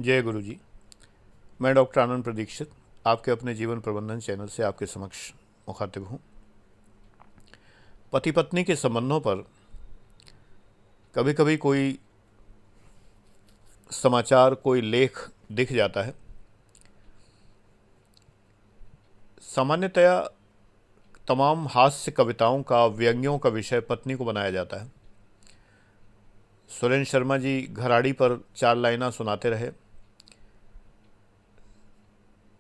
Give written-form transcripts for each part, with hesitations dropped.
जय गुरु जी। मैं डॉक्टर आनंद प्रदीक्षित आपके अपने जीवन प्रबंधन चैनल से आपके समक्ष मुखातिब हूँ। पति पत्नी के संबंधों पर कभी कभी कोई समाचार, कोई लेख दिख जाता है। सामान्यतया तमाम हास्य कविताओं का, व्यंग्यों का विषय पत्नी को बनाया जाता है। सुरेंद्र शर्मा जी घराड़ी पर 4 लाइना सुनाते रहे।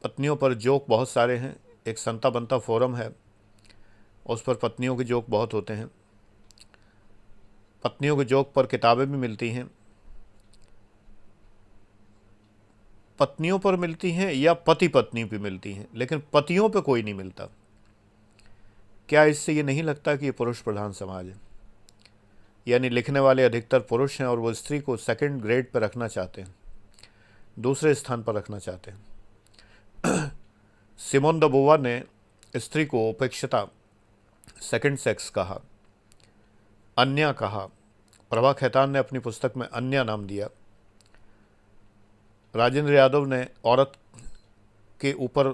पत्नियों पर जोक बहुत सारे हैं। एक संता बनता फोरम है, उस पर पत्नियों के जोक बहुत होते हैं। पत्नियों के जोक पर किताबें भी मिलती हैं। पत्नियों पर मिलती हैं या पति पत्नी पे मिलती हैं, लेकिन पतियों पे कोई नहीं मिलता। क्या इससे ये नहीं लगता कि ये पुरुष प्रधान समाज है? यानी लिखने वाले अधिकतर पुरुष हैं और वो स्त्री को सेकंड ग्रेड पर रखना चाहते हैं, दूसरे स्थान पर रखना चाहते हैं। सिमोन द बोवा ने स्त्री को उपेक्षिता, सेकंड सेक्स कहा, अन्या कहा। प्रभा खेतान ने अपनी पुस्तक में अन्या नाम दिया। राजेंद्र यादव ने औरत के ऊपर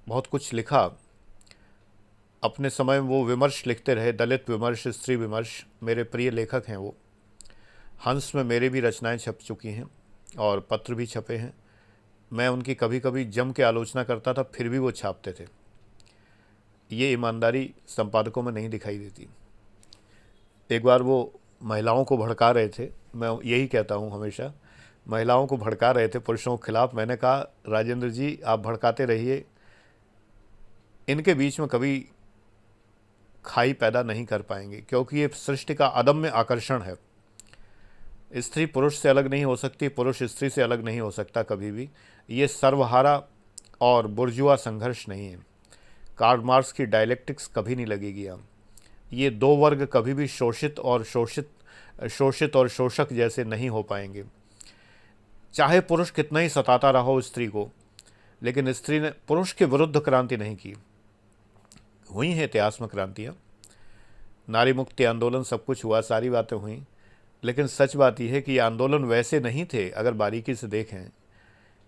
बहुत कुछ लिखा। अपने समय में वो विमर्श लिखते रहे, दलित विमर्श, स्त्री विमर्श। मेरे प्रिय लेखक हैं वो। हंस में मेरी भी रचनाएं छप चुकी हैं और पत्र भी छपे हैं। मैं उनकी कभी कभी जम के आलोचना करता था, फिर भी वो छापते थे। ये ईमानदारी संपादकों में नहीं दिखाई देती। एक बार वो महिलाओं को भड़का रहे थे। मैं यही कहता हूँ हमेशा, महिलाओं को भड़का रहे थे पुरुषों के खिलाफ। मैंने कहा, राजेंद्र जी आप भड़काते रहिए, इनके बीच में कभी खाई पैदा नहीं कर पाएंगे, क्योंकि ये सृष्टि का अदम्य आकर्षण है। स्त्री पुरुष से अलग नहीं हो सकती, पुरुष स्त्री से अलग नहीं हो सकता कभी भी। ये सर्वहारा और बुर्जुआ संघर्ष नहीं है। कार्ल मार्क्स की डायलेक्टिक्स कभी नहीं लगेगी। हम ये दो वर्ग कभी भी शोषित और शोषक जैसे नहीं हो पाएंगे। चाहे पुरुष कितना ही सताता रहा हो स्त्री को, लेकिन स्त्री ने पुरुष के विरुद्ध क्रांति नहीं की। हुई हैं इतिहास में क्रांतियाँ, नारी मुक्ति आंदोलन, सब कुछ हुआ, सारी बातें हुई, लेकिन सच बात यह है कि ये आंदोलन वैसे नहीं थे, अगर बारीकी से देखें,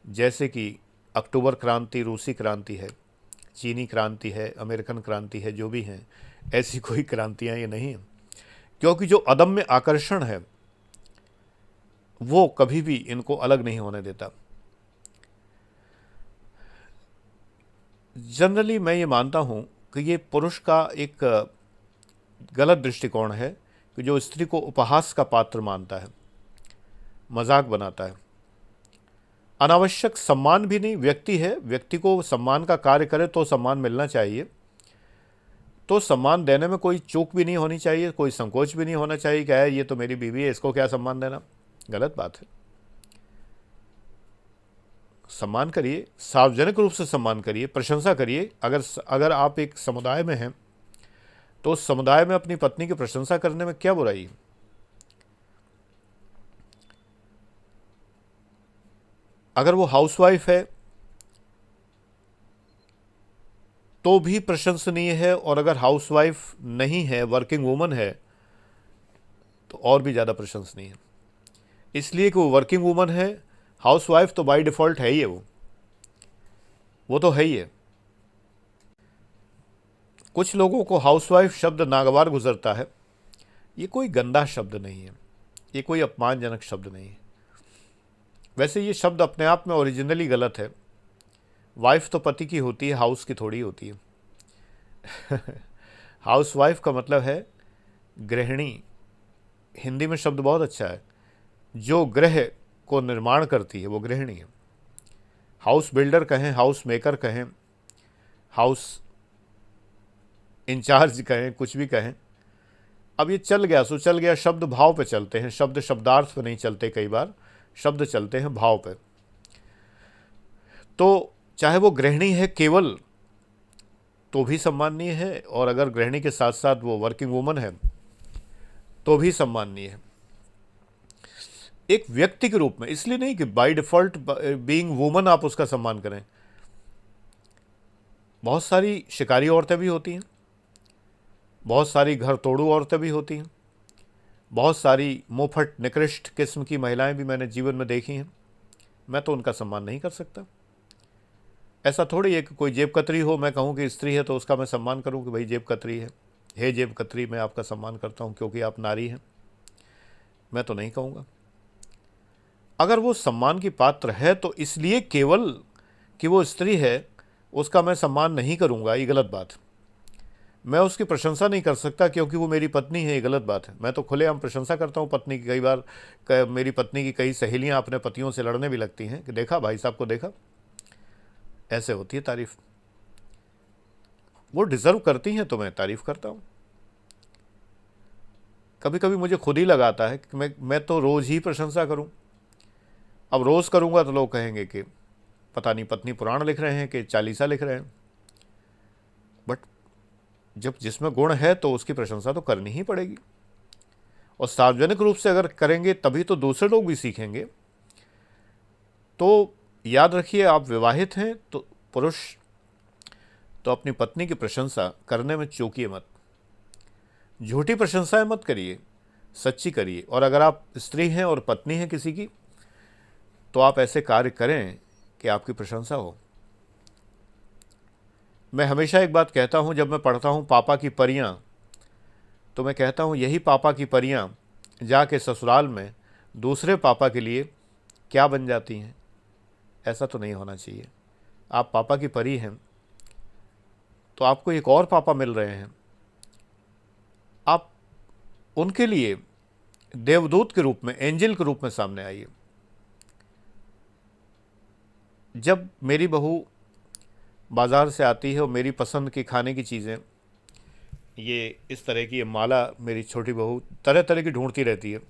जैसे कि अक्टूबर क्रांति, रूसी क्रांति है, चीनी क्रांति है, अमेरिकन क्रांति है, जो भी हैं, ऐसी कोई क्रांतियाँ ये नहीं हैं। क्योंकि जो अदम्य आकर्षण है वो कभी भी इनको अलग नहीं होने देता। जनरली मैं ये मानता हूँ कि ये पुरुष का एक गलत दृष्टिकोण है कि जो स्त्री को उपहास का पात्र मानता है, मजाक बनाता है। अनावश्यक सम्मान भी नहीं, व्यक्ति है, व्यक्ति को सम्मान का कार्य करे तो सम्मान मिलना चाहिए। तो सम्मान देने में कोई चूक भी नहीं होनी चाहिए, कोई संकोच भी नहीं होना चाहिए कि ये तो मेरी बीवी है, इसको क्या सम्मान देना। गलत बात है। सम्मान करिए, सार्वजनिक रूप से सम्मान करिए, प्रशंसा करिए। अगर आप एक समुदाय में हैं तो उस समुदाय में अपनी पत्नी की प्रशंसा करने में क्या बुराई है? अगर वो हाउसवाइफ है तो भी प्रशंसनीय है, और अगर हाउसवाइफ नहीं है, वर्किंग वूमन है, तो और भी ज़्यादा प्रशंसनीय है। इसलिए कि वो वर्किंग वूमन है। हाउसवाइफ तो बाय डिफ़ॉल्ट है ही है, वो तो है ही है। कुछ लोगों को हाउसवाइफ शब्द नागवार गुजरता है। ये कोई गंदा शब्द नहीं है, ये कोई अपमानजनक शब्द नहीं है। वैसे ये शब्द अपने आप में ओरिजिनली गलत है। वाइफ तो पति की होती है, हाउस की थोड़ी होती है। हाउसवाइफ का मतलब है गृहिणी। हिंदी में शब्द बहुत अच्छा है, जो गृह को निर्माण करती है वो गृहिणी है। हाउस बिल्डर कहें, हाउस मेकर कहें, हाउस इंचार्ज कहें, कुछ भी कहें। अब ये चल गया सो चल गया। शब्द भाव पे चलते हैं, शब्द शब्दार्थ पे नहीं चलते। कई बार शब्द चलते हैं भाव पे। तो चाहे वो गृहिणी है केवल, तो भी सम्माननीय है, और अगर गृहिणी के साथ साथ वो वर्किंग वूमन है तो भी सम्माननीय है, एक व्यक्ति के रूप में। इसलिए नहीं कि बाय डिफॉल्ट बीइंग वुमन आप उसका सम्मान करें। बहुत सारी शिकारी औरतें भी होती हैं, बहुत सारी घर तोड़ू औरतें भी होती हैं, बहुत सारी मुंहफट निकृष्ट किस्म की महिलाएं भी मैंने जीवन में देखी हैं। मैं तो उनका सम्मान नहीं कर सकता। ऐसा थोड़ी है कि कोई जेब कतरी हो, मैं कहूँ कि स्त्री है तो उसका मैं सम्मान करूँ कि भाई जेब कतरी है, हे जेब कतरी, मैं आपका सम्मान करता हूँ क्योंकि आप नारी हैं। मैं तो नहीं कहूँगा। अगर वो सम्मान की पात्र है तो इसलिए केवल कि वो स्त्री है उसका मैं सम्मान नहीं करूँगा, ये गलत बात है। मैं उसकी प्रशंसा नहीं कर सकता क्योंकि वो मेरी पत्नी है, ये गलत बात है। मैं तो खुलेआम प्रशंसा करता हूँ पत्नी की। कई बार मेरी पत्नी की कई सहेलियाँ अपने पतियों से लड़ने भी लगती हैं कि देखा भाई साहब को, देखा, ऐसे होती है तारीफ। वो डिज़र्व करती हैं तो मैं तारीफ़ करता हूँ। कभी कभी मुझे खुद ही लगाता है कि मैं तो रोज़ ही प्रशंसा करूँ। अब रोज़ करूँगा तो लोग कहेंगे कि पता नहीं पत्नी पुराण लिख रहे हैं कि चालीसा लिख रहे हैं। बट जब जिसमें गुण है तो उसकी प्रशंसा तो करनी ही पड़ेगी, और सार्वजनिक रूप से अगर करेंगे तभी तो दूसरे लोग भी सीखेंगे। तो याद रखिए, आप विवाहित हैं तो पुरुष तो अपनी पत्नी की प्रशंसा करने में चूकिए मत। झूठी प्रशंसाएं मत करिए, सच्ची करिए। और अगर आप स्त्री हैं और पत्नी हैं किसी की, तो आप ऐसे कार्य करें कि आपकी प्रशंसा हो। मैं हमेशा एक बात कहता हूँ, जब मैं पढ़ता हूँ पापा की परियां, तो मैं कहता हूँ यही पापा की परियां जाके ससुराल में दूसरे पापा के लिए क्या बन जाती हैं। ऐसा तो नहीं होना चाहिए। आप पापा की परी हैं तो आपको एक और पापा मिल रहे हैं, आप उनके लिए देवदूत के रूप में, एंजल के रूप में सामने आइए। जब मेरी बहू बाज़ार से आती है और मेरी पसंद की खाने की चीज़ें, ये इस तरह की, ये माला मेरी छोटी बहू तरह तरह की ढूंढती रहती है।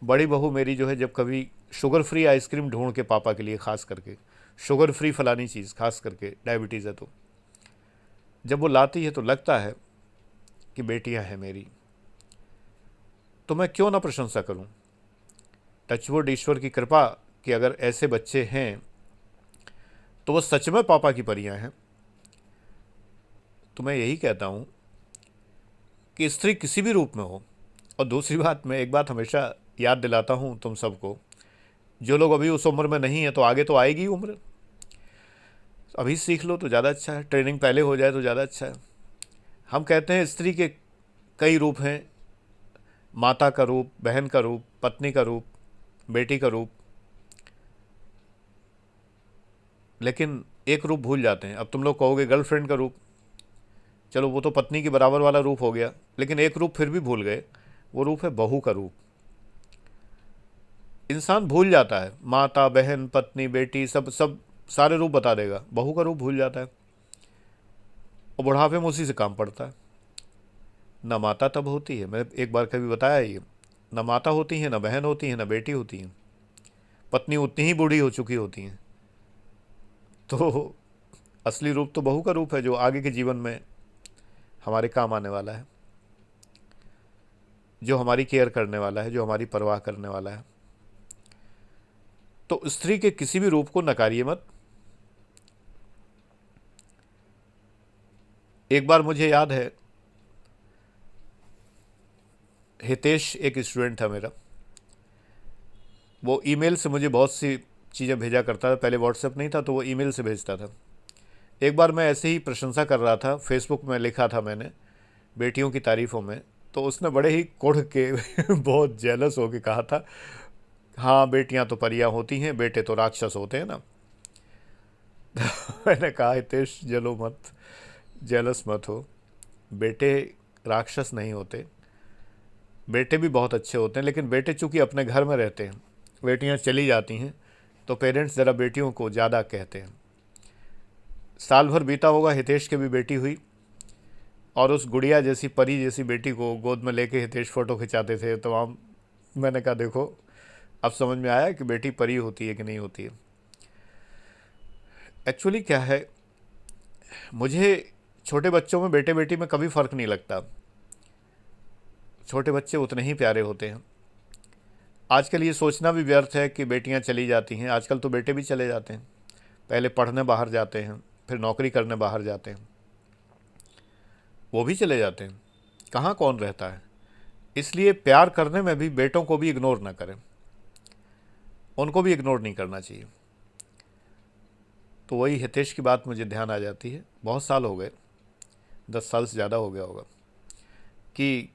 बड़ी बहू मेरी जो है, जब कभी शुगर फ्री आइसक्रीम ढूंढ के पापा के लिए, ख़ास करके शुगर फ्री फलानी चीज़, ख़ास करके डायबिटीज़ है तो जब वो लाती है तो लगता है कि बेटियां हैं मेरी, तो मैं क्यों ना प्रशंसा करूं। टचवुड, ईश्वर की कृपा कि अगर ऐसे बच्चे हैं तो वो सच में पापा की परियां हैं। तो मैं यही कहता हूं कि स्त्री किसी भी रूप में हो। और दूसरी बात, मैं एक बात हमेशा याद दिलाता हूं तुम सबको, जो लोग अभी उस उम्र में नहीं है, तो आगे तो आएगी उम्र, अभी सीख लो तो ज़्यादा अच्छा है, ट्रेनिंग पहले हो जाए तो ज़्यादा अच्छा है। हम कहते हैं स्त्री के कई रूप हैं, माता का रूप, बहन का रूप, पत्नी का रूप, बेटी का रूप, लेकिन एक रूप भूल जाते हैं। अब तुम लोग कहोगे गर्लफ्रेंड का रूप, चलो वो तो पत्नी के बराबर वाला रूप हो गया, लेकिन एक रूप फिर भी भूल गए, वो रूप है बहू का रूप। इंसान भूल जाता है, माता, बहन, पत्नी, बेटी, सब सब सारे रूप बता देगा, बहू का रूप भूल जाता है, और बुढ़ापे में उसी से काम पड़ता है। न माता तब होती है, मैं एक बार कभी बताया ये, न माता होती है, न बहन होती है, न बेटी होती है, पत्नी उतनी ही बूढ़ी हो चुकी होती हैं। तो असली रूप तो बहू का रूप है, जो आगे के जीवन में हमारे काम आने वाला है, जो हमारी केयर करने वाला है, जो हमारी परवाह करने वाला है। तो स्त्री के किसी भी रूप को नकारिए मत। एक बार मुझे याद है, हितेश एक स्टूडेंट था मेरा, वो ईमेल से मुझे बहुत सी चीज़ें भेजा करता था। पहले व्हाट्सएप नहीं था तो वो ईमेल से भेजता था। एक बार मैं ऐसे ही प्रशंसा कर रहा था, फेसबुक में लिखा था मैंने बेटियों की तारीफ़ों में, तो उसने बड़े ही कुढ़ के बहुत जेलस होके कहा था, हाँ बेटियां तो परियां होती हैं, बेटे तो राक्षस होते हैं ना। मैंने कहा हितेश जलो मत, जेलस मत हो, बेटे राक्षस नहीं होते, बेटे भी बहुत अच्छे होते हैं, लेकिन बेटे चूँकि अपने घर में रहते हैं, बेटियां चली जाती हैं तो पेरेंट्स ज़रा बेटियों को ज़्यादा कहते हैं। साल भर बीता होगा, हितेश की भी बेटी हुई, और उस गुड़िया जैसी, परी जैसी बेटी को गोद में लेके हितेश फ़ोटो खिंचाते थे। तो हम, मैंने कहा देखो अब समझ में आया कि बेटी परी होती है कि नहीं होती है। एक्चुअली क्या है, मुझे छोटे बच्चों में, बेटे बेटी में कभी फ़र्क नहीं लगता, छोटे बच्चे उतने ही प्यारे होते हैं। आजकल ये सोचना भी व्यर्थ है कि बेटियां चली जाती हैं, आजकल तो बेटे भी चले जाते हैं, पहले पढ़ने बाहर जाते हैं, फिर नौकरी करने बाहर जाते हैं, वो भी चले जाते हैं, कहाँ कौन रहता है। इसलिए प्यार करने में भी बेटों को भी इग्नोर ना करें। उनको भी इग्नोर नहीं करना चाहिए। तो वही हितेश की बात मुझे ध्यान आ जाती है, बहुत साल हो गए, 10 साल से ज़्यादा हो गया होगा, कि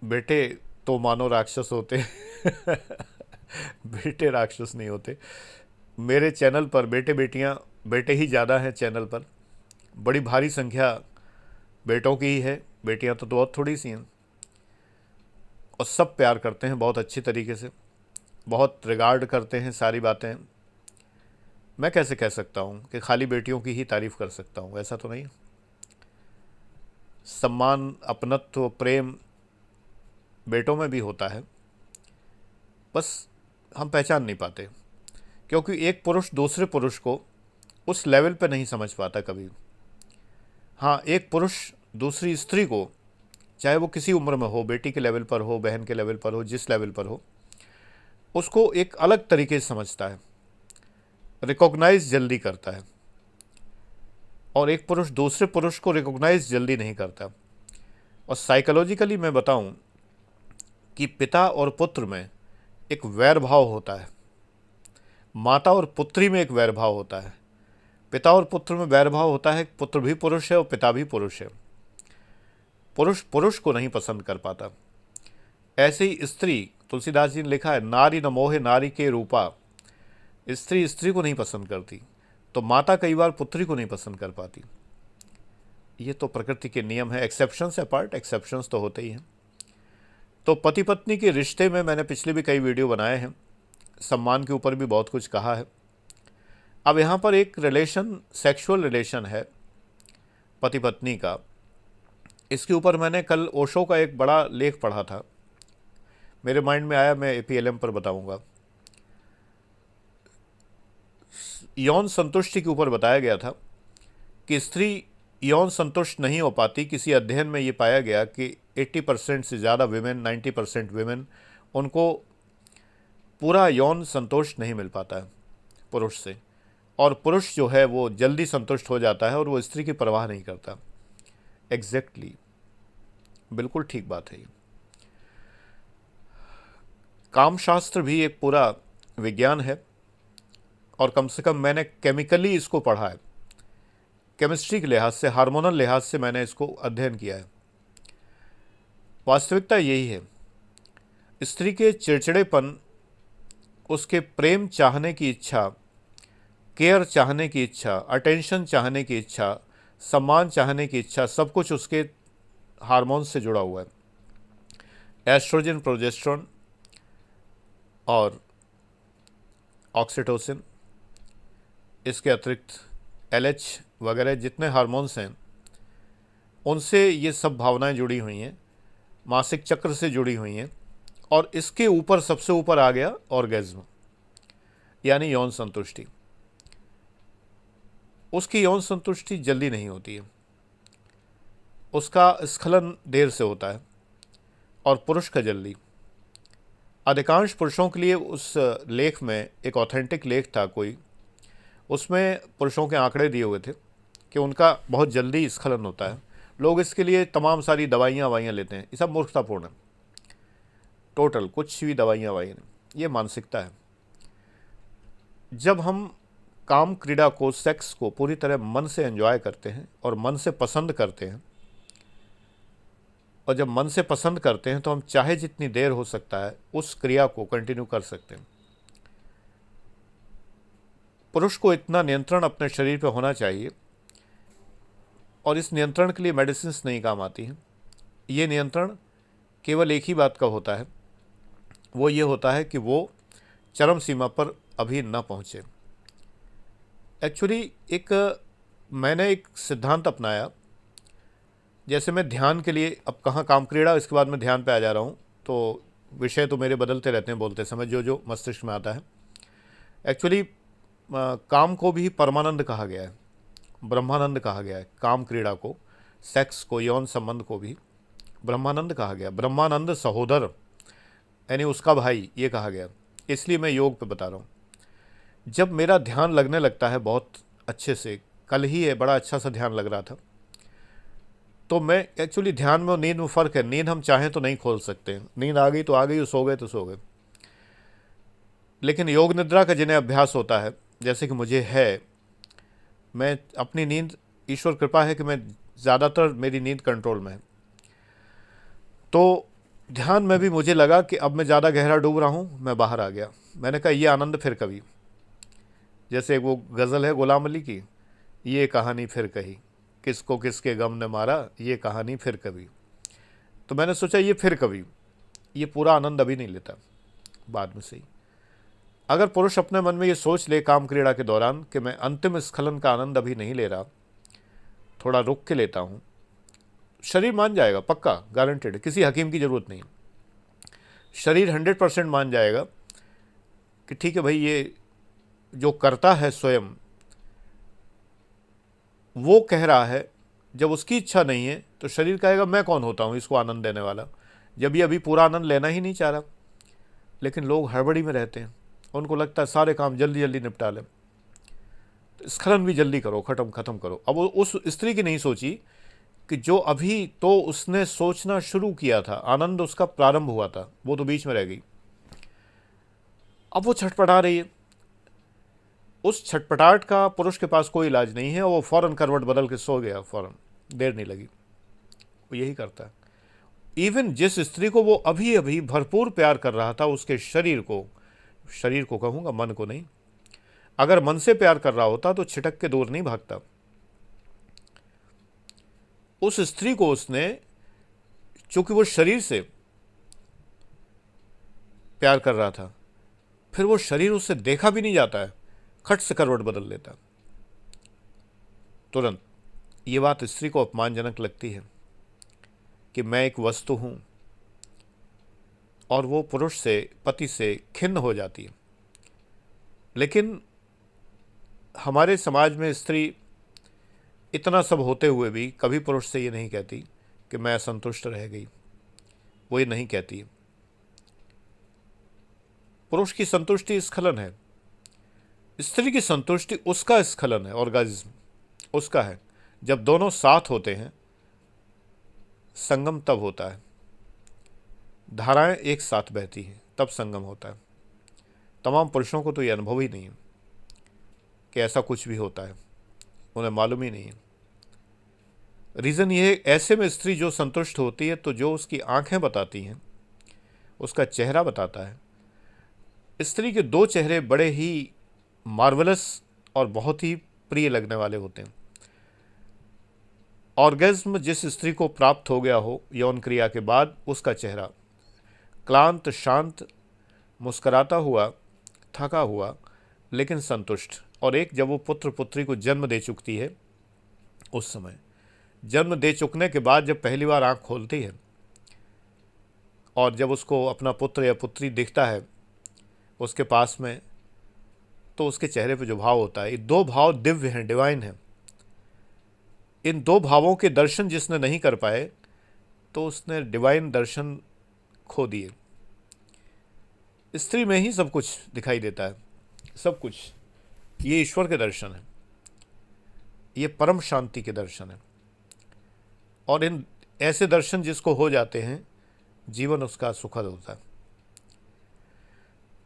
बेटे तो मानो राक्षस होते बेटे राक्षस नहीं होते। मेरे चैनल पर बेटे बेटियां, बेटे ही ज़्यादा हैं चैनल पर, बड़ी भारी संख्या बेटों की ही है, बेटियां तो बहुत थोड़ी सी हैं। और सब प्यार करते हैं बहुत अच्छी तरीके से, बहुत रिगार्ड करते हैं सारी बातें। मैं कैसे कह सकता हूँ कि खाली बेटियों की ही तारीफ़ कर सकता हूँ, ऐसा तो नहीं। सम्मान, अपनत्व, प्रेम बेटों में भी होता है, बस हम पहचान नहीं पाते, क्योंकि एक पुरुष दूसरे पुरुष को उस लेवल पे नहीं समझ पाता कभी। हाँ, एक पुरुष दूसरी स्त्री को, चाहे वो किसी उम्र में हो, बेटी के लेवल पर हो, बहन के लेवल पर हो, जिस लेवल पर हो, उसको एक अलग तरीके से समझता है, रिकॉग्नाइज जल्दी करता है। और एक पुरुष दूसरे पुरुष को रिकॉग्नाइज जल्दी नहीं करता। और साइकोलॉजिकली मैं बताऊं कि पिता और पुत्र में एक वैर भाव होता है, माता और पुत्री में एक वैर भाव होता है। पिता और पुत्र में वैर भाव होता है, पुत्र भी पुरुष है और पिता भी पुरुष है। पुरुष पुरुष को नहीं पसंद कर पाता। ऐसे ही स्त्री, तुलसीदास जी ने लिखा है, नारी न मोहे नारी के रूपा। स्त्री स्त्री को नहीं पसंद करती, तो माता कई बार पुत्री को नहीं पसंद कर पाती। ये तो प्रकृति के नियम है, एक्सेप्शंस अपार्ट, एक्सेप्शंस तो होते ही हैं। तो पति पत्नी के रिश्ते में मैंने पिछले भी कई वीडियो बनाए हैं, सम्मान के ऊपर भी बहुत कुछ कहा है। अब यहाँ पर एक रिलेशन, सेक्सुअल रिलेशन है पति पत्नी का, इसके ऊपर मैंने कल ओशो का एक बड़ा लेख पढ़ा था, मेरे माइंड में आया, मैं एपीएलएम पर बताऊंगा। यौन संतुष्टि के ऊपर बताया गया था कि स्त्री यौन संतुष्ट नहीं हो पाती। किसी अध्ययन में ये पाया गया कि 80% से ज़्यादा विमेन, 90% विमेन, उनको पूरा यौन संतोष नहीं मिल पाता है पुरुष से, और पुरुष जो है वो जल्दी संतुष्ट हो जाता है और वो स्त्री की परवाह नहीं करता। एग्जैक्टली, बिल्कुल ठीक बात है ये। कामशास्त्र भी एक पूरा विज्ञान है, और कम से कम मैंने केमिकली इसको पढ़ा है, केमिस्ट्री के लिहाज से, हार्मोनल लिहाज से मैंने इसको अध्ययन किया है। वास्तविकता यही है, स्त्री के चिड़चिड़ेपन, उसके प्रेम चाहने की इच्छा, केयर चाहने की इच्छा, अटेंशन चाहने की इच्छा, सम्मान चाहने की इच्छा, सब कुछ उसके हार्मोन से जुड़ा हुआ है। एस्ट्रोजन, प्रोजेस्टेरोन और ऑक्सीटोसिन, इसके अतिरिक्त एलएच वगैरह जितने हार्मोन्स हैं, उनसे ये सब भावनाएं जुड़ी हुई हैं, मासिक चक्र से जुड़ी हुई हैं। और इसके ऊपर, सबसे ऊपर आ गया ऑर्गेज्म, यानी यौन संतुष्टि। उसकी यौन संतुष्टि जल्दी नहीं होती है, उसका स्खलन देर से होता है, और पुरुष का जल्दी। अधिकांश पुरुषों के लिए उस लेख में, एक ऑथेंटिक लेख था कोई, उसमें पुरुषों के आंकड़े दिए हुए थे कि उनका बहुत जल्दी स्खलन होता है। लोग इसके लिए तमाम सारी दवाइयाँ लेते हैं, ये सब मूर्खतापूर्ण है, टोटल कुछ भी दवाइयाँ नहीं, ये मानसिकता है। जब हम काम क्रीड़ा को, सेक्स को पूरी तरह मन से एंजॉय करते हैं और मन से पसंद करते हैं, और जब मन से पसंद करते हैं तो हम चाहे जितनी देर हो सकता है उस क्रिया को कंटिन्यू कर सकते हैं। पुरुष को इतना नियंत्रण अपने शरीर पर होना चाहिए, और इस नियंत्रण के लिए मेडिसिन नहीं काम आती हैं। ये नियंत्रण केवल एक ही बात का होता है, वो ये होता है कि वो चरम सीमा पर अभी न पहुँचे। एक्चुअली मैंने एक सिद्धांत अपनाया, जैसे मैं ध्यान के लिए, अब कहाँ काम क्रीड़ा, इसके बाद मैं ध्यान पे आ जा रहा हूँ, तो विषय तो मेरे बदलते रहते हैं बोलते समय, जो जो मस्तिष्क में आता है। एक्चुअली काम को भी परमानंद कहा गया है, ब्रह्मानंद कहा गया है। काम क्रीड़ा को, सेक्स को, यौन संबंध को भी ब्रह्मानंद कहा गया, ब्रह्मानंद सहोदर, यानी उसका भाई, ये कहा गया। इसलिए मैं योग पे बता रहा हूँ। जब मेरा ध्यान लगने लगता है बहुत अच्छे से, कल ही है बड़ा अच्छा सा ध्यान लग रहा था, तो मैं एक्चुअली, ध्यान में और नींद में फ़र्क है। नींद हम चाहें तो नहीं खोल सकते, नींद आ गई तो आ गई, सो गए तो सो गए। लेकिन योग निद्रा का जिन्हें अभ्यास होता है, जैसे कि मुझे है, मैं अपनी नींद, ईश्वर कृपा है कि मैं ज़्यादातर मेरी नींद कंट्रोल में है। तो ध्यान में भी मुझे लगा कि अब मैं ज़्यादा गहरा डूब रहा हूँ, मैं बाहर आ गया। मैंने कहा ये आनंद फिर कभी, जैसे वो गज़ल है गुलाम अली की, ये कहानी फिर कही, किसको किसके गम ने मारा, ये कहानी फिर कभी। तो मैंने सोचा ये फिर कभी, ये पूरा आनंद अभी नहीं लेता, बाद में सही। अगर पुरुष अपने मन में ये सोच ले काम क्रीड़ा के दौरान कि मैं अंतिम स्खलन का आनंद अभी नहीं ले रहा, थोड़ा रुक के लेता हूँ, शरीर मान जाएगा, पक्का गारंटेड, किसी हकीम की ज़रूरत नहीं। शरीर 100% मान जाएगा कि ठीक है भाई, ये जो करता है स्वयं वो कह रहा है। जब उसकी इच्छा नहीं है तो शरीर कहेगा मैं कौन होता हूँ इसको आनंद देने वाला, जब ये अभी पूरा आनंद लेना ही नहीं चाह रहा। लेकिन लोग हड़बड़ी में रहते हैं, उनको लगता है सारे काम जल्दी जल्दी निपटा लें, तो स्खलन भी जल्दी करो, ख़त्म करो। अब वो उस स्त्री की नहीं सोची कि जो अभी तो उसने सोचना शुरू किया था, आनंद उसका प्रारंभ हुआ था, वो तो बीच में रह गई। अब वो छटपटा रही है। उस छटपटाहट का पुरुष के पास कोई इलाज नहीं है, वो फ़ौरन करवट बदल के सो गया, फ़ौरन, देर नहीं लगी। वो यही करता है। इवन जिस स्त्री को वो अभी अभी भरपूर प्यार कर रहा था, उसके शरीर को कहूँगा, मन को नहीं, अगर मन से प्यार कर रहा होता तो छिटक के दूर नहीं भागता। उस स्त्री को उसने, चूंकि वो शरीर से प्यार कर रहा था, फिर वो शरीर उससे देखा भी नहीं जाता है, खट से करवट बदल लेता तुरंत। ये बात स्त्री को अपमानजनक लगती है कि मैं एक वस्तु हूँ, और वो पुरुष से, पति से खिन्न हो जाती है। लेकिन हमारे समाज में स्त्री इतना सब होते हुए भी कभी पुरुष से ये नहीं कहती कि मैं असंतुष्ट रह गई, वो ये नहीं कहती। पुरुष की संतुष्टि स्खलन है, स्त्री की संतुष्टि उसका स्खलन है, ऑर्गाज्म उसका है। जब दोनों साथ होते हैं, संगम तब होता है, धाराएं एक साथ बहती हैं, तब संगम होता है। तमाम पुरुषों को तो ये अनुभव ही नहीं है कि ऐसा कुछ भी होता है, उन्हें मालूम ही नहीं है। रीज़न ये है, ऐसे में स्त्री जो संतुष्ट होती है तो जो उसकी आंखें बताती हैं, उसका चेहरा बताता है। स्त्री के दो चेहरे बड़े ही मार्वलस और बहुत ही प्रिय लगने वाले होते हैं। ऑर्गेज्म जिस स्त्री को प्राप्त हो गया हो यौन क्रिया के बाद, उसका चेहरा क्लांत, शांत, मुस्कराता हुआ, थका हुआ, लेकिन संतुष्ट। और एक जब वो पुत्र पुत्री को जन्म दे चुकती है, उस समय जन्म दे चुकने के बाद जब पहली बार आँख खोलती है और जब उसको अपना पुत्र या पुत्री दिखता है उसके पास में, तो उसके चेहरे पे जो भाव होता है, ये दो भाव दिव्य हैं, डिवाइन हैं। इन दो भावों के दर्शन जिसने नहीं कर पाए, तो उसने डिवाइन दर्शन खो दिए। स्त्री में ही सब कुछ दिखाई देता है, सब कुछ। ये ईश्वर के दर्शन है, ये परम शांति के दर्शन है। और इन ऐसे दर्शन जिसको हो जाते हैं, जीवन उसका सुखद होता है।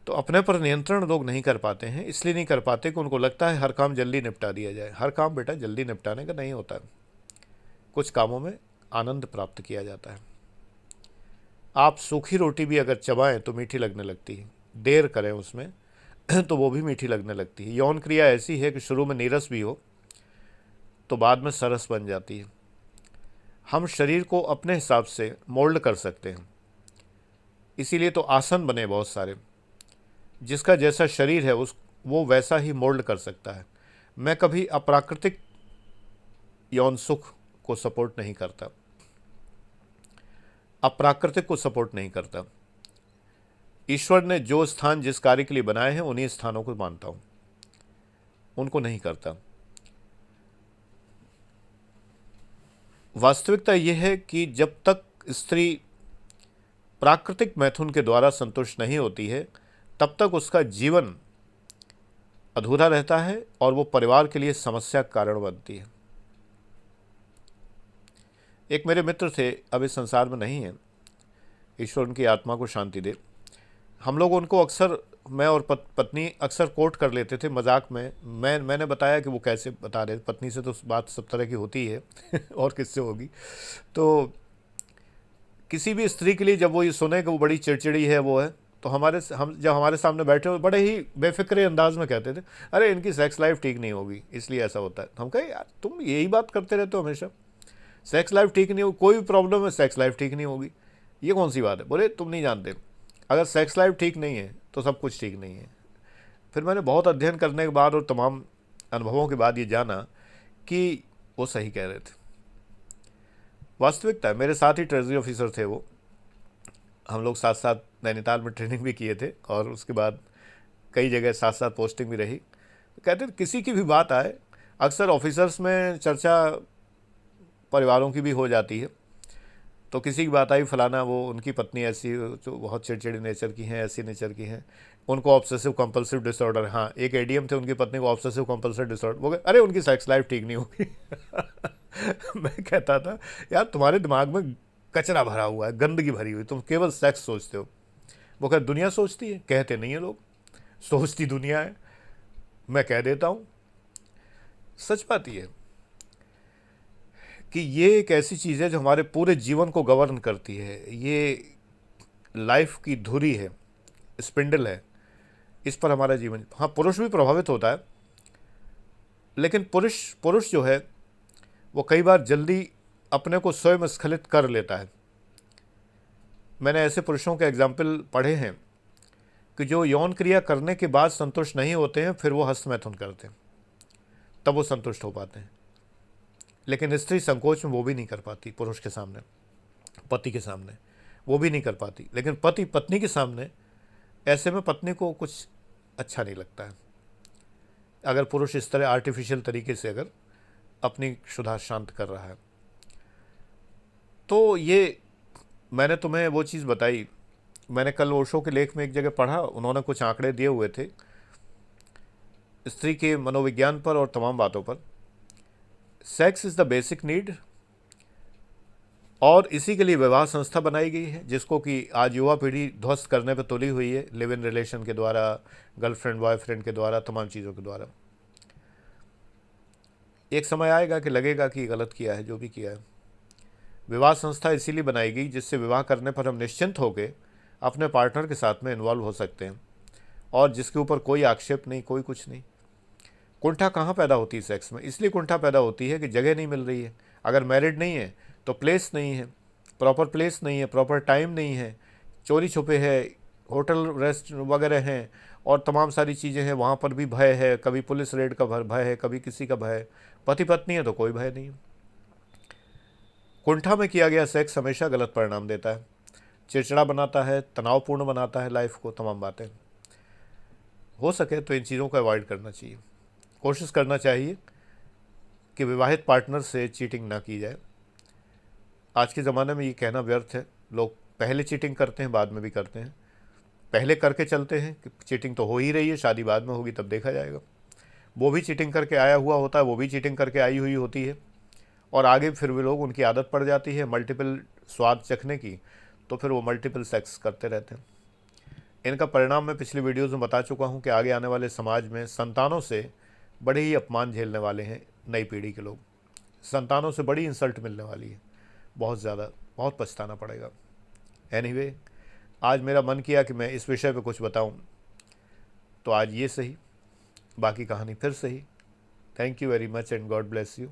तो अपने पर नियंत्रण लोग नहीं कर पाते हैं, इसलिए नहीं कर पाते कि उनको लगता है हर काम जल्दी निपटा दिया जाए। हर काम बेटा जल्दी निपटाने का नहीं होता है, कुछ कामों में आनंद प्राप्त किया जाता है। आप सूखी रोटी भी अगर चबाएं तो मीठी लगने लगती है, देर करें उसमें तो वो भी मीठी लगने लगती है। यौन क्रिया ऐसी है कि शुरू में नीरस भी हो तो बाद में सरस बन जाती है। हम शरीर को अपने हिसाब से मोल्ड कर सकते हैं, इसीलिए तो आसन बने बहुत सारे। जिसका जैसा शरीर है वो वैसा ही मोल्ड कर सकता है। मैं कभी अप्राकृतिक यौन सुख को सपोर्ट नहीं करता, अप्राकृतिक को सपोर्ट नहीं करता। ईश्वर ने जो स्थान जिस कार्य के लिए बनाए हैं उन्हीं स्थानों को मानता हूं, उनको नहीं करता। वास्तविकता यह है कि जब तक स्त्री प्राकृतिक मैथुन के द्वारा संतुष्ट नहीं होती है, तब तक उसका जीवन अधूरा रहता है और वो परिवार के लिए समस्या का कारण बनती है। एक मेरे मित्र थे, अब इस संसार में नहीं है, ईश्वर उनकी आत्मा को शांति दे। हम लोग उनको अक्सर मैं और पत्नी अक्सर कोट कर लेते थे मजाक में। मैंने बताया कि वो कैसे बता रहे, पत्नी से तो बात सब तरह की होती है और किससे होगी। तो किसी भी स्त्री के लिए जब वो ये सुने कि वो बड़ी चिड़चिड़ी है वो है, तो हम जब हमारे सामने बैठे हो बड़े ही बेफिक्रे अंदाज में कहते थे, अरे इनकी सेक्स लाइफ ठीक नहीं होगी इसलिए ऐसा होता है। हम कहे यार तुम यही बात करते रहते हो हमेशा, सेक्स लाइफ ठीक नहीं होगी, कोई भी प्रॉब्लम है सेक्स लाइफ ठीक नहीं होगी, ये कौन सी बात है। बोले तुम नहीं जानते, अगर सेक्स लाइफ ठीक नहीं है तो सब कुछ ठीक नहीं है। फिर मैंने बहुत अध्ययन करने के बाद और तमाम अनुभवों के बाद ये जाना कि वो सही कह रहे थे। वास्तविकता है, मेरे साथ ही ट्रेजरी ऑफिसर थे वो, हम लोग साथ साथ नैनीताल में ट्रेनिंग भी किए थे और उसके बाद कई जगह साथ साथ पोस्टिंग भी रही। कहते थे किसी की भी बात आए, अक्सर ऑफिसर्स में चर्चा परिवारों की भी हो जाती है, तो किसी की बात आई फलाना वो उनकी पत्नी ऐसी जो बहुत चिड़चिड़ी नेचर की हैं, ऐसी नेचर की हैं, उनको ऑब्सेसिव कंपल्सिव डिसऑर्डर, हाँ एक एडीएम थे उनकी पत्नी को ऑब्सेसिव कंपल्सिव डिसऑर्डर, वो अरे उनकी सेक्स लाइफ ठीक नहीं होगी मैं कहता था यार तुम्हारे दिमाग में कचरा भरा हुआ है, गंदगी भरी हुई, तुम केवल सेक्स सोचते हो। वो कह दुनिया सोचती है, कहते नहीं है लोग, सोचती दुनिया है। मैं कह देता हूँ सच बात ये है कि ये एक ऐसी चीज़ है जो हमारे पूरे जीवन को गवर्न करती है। ये लाइफ की धुरी है, स्पिंडल है, इस पर हमारा जीवन। हाँ पुरुष भी प्रभावित होता है, लेकिन पुरुष जो है वो कई बार जल्दी अपने को स्वयं स्खलित कर लेता है। मैंने ऐसे पुरुषों के एग्जाम्पल पढ़े हैं कि जो यौन क्रिया करने के बाद संतुष्ट नहीं होते हैं, फिर वो हस्तमैथुन करते हैं, तब वो संतुष्ट हो पाते हैं। लेकिन स्त्री संकोच में वो भी नहीं कर पाती, पुरुष के सामने, पति के सामने वो भी नहीं कर पाती, लेकिन पति पत्नी के सामने, ऐसे में पत्नी को कुछ अच्छा नहीं लगता है अगर पुरुष इस तरह आर्टिफिशियल तरीके से अगर अपनी क्षुधा शांत कर रहा है। तो ये मैंने तुम्हें वो चीज़ बताई। मैंने कल ओशो के लेख में एक जगह पढ़ा, उन्होंने कुछ आंकड़े दिए हुए थे स्त्री के मनोविज्ञान पर और तमाम बातों पर। Sex is the basic need, और इसी के लिए विवाह संस्था बनाई गई है, जिसको कि आज युवा पीढ़ी ध्वस्त करने पर तुली हुई है, लिव इन रिलेशन के द्वारा, गर्लफ्रेंड बॉयफ्रेंड के द्वारा, तमाम चीज़ों के द्वारा। एक समय आएगा कि लगेगा कि गलत किया है जो भी किया है। विवाह संस्था इसीलिए बनाई गई जिससे विवाह करने पर हम निश्चिंत होकर अपने पार्टनर के साथ में इन्वॉल्व हो सकते हैं, और जिसके ऊपर कोई आक्षेप नहीं, कोई कुछ नहीं। कुंठा कहाँ पैदा होती है सेक्स में? इसलिए कुंठा पैदा होती है कि जगह नहीं मिल रही है। अगर मैरिड नहीं है तो प्लेस नहीं है, प्रॉपर प्लेस नहीं है, प्रॉपर टाइम नहीं है, चोरी छुपे है, होटल रेस्ट वगैरह हैं और तमाम सारी चीज़ें हैं, वहाँ पर भी भय है, कभी पुलिस रेड का भय है, कभी किसी का भय है। पति पत्नी है तो कोई भय नहीं है। कुंठा में किया गया सेक्स हमेशा गलत परिणाम देता है, चिड़चिड़ा बनाता है, तनावपूर्ण बनाता है लाइफ को, तमाम बातें। हो सके तो इन चीज़ों को अवॉइड करना चाहिए। कोशिश करना चाहिए कि विवाहित पार्टनर से चीटिंग ना की जाए। आज के ज़माने में ये कहना व्यर्थ है, लोग पहले चीटिंग करते हैं, बाद में भी करते हैं। पहले करके चलते हैं कि चीटिंग तो हो ही रही है, शादी बाद में होगी तब देखा जाएगा। वो भी चीटिंग करके आया हुआ होता है, वो भी चीटिंग करके आई हुई होती है, और आगे फिर वे लोग, उनकी आदत पड़ जाती है मल्टीपल स्वाद चखने की, तो फिर वो मल्टीपल सेक्स करते रहते हैं। इनका परिणाम मैं पिछली वीडियोज़ में बता चुका हूँ कि आगे आने वाले समाज में संतानों से बड़े ही अपमान झेलने वाले हैं नई पीढ़ी के लोग। संतानों से बड़ी इंसल्ट मिलने वाली है, बहुत ज़्यादा, बहुत पछताना पड़ेगा। एनीवे, आज मेरा मन किया कि मैं इस विषय पे कुछ बताऊं, तो आज ये सही, बाकी कहानी फिर सही। Thank you very much and God bless you.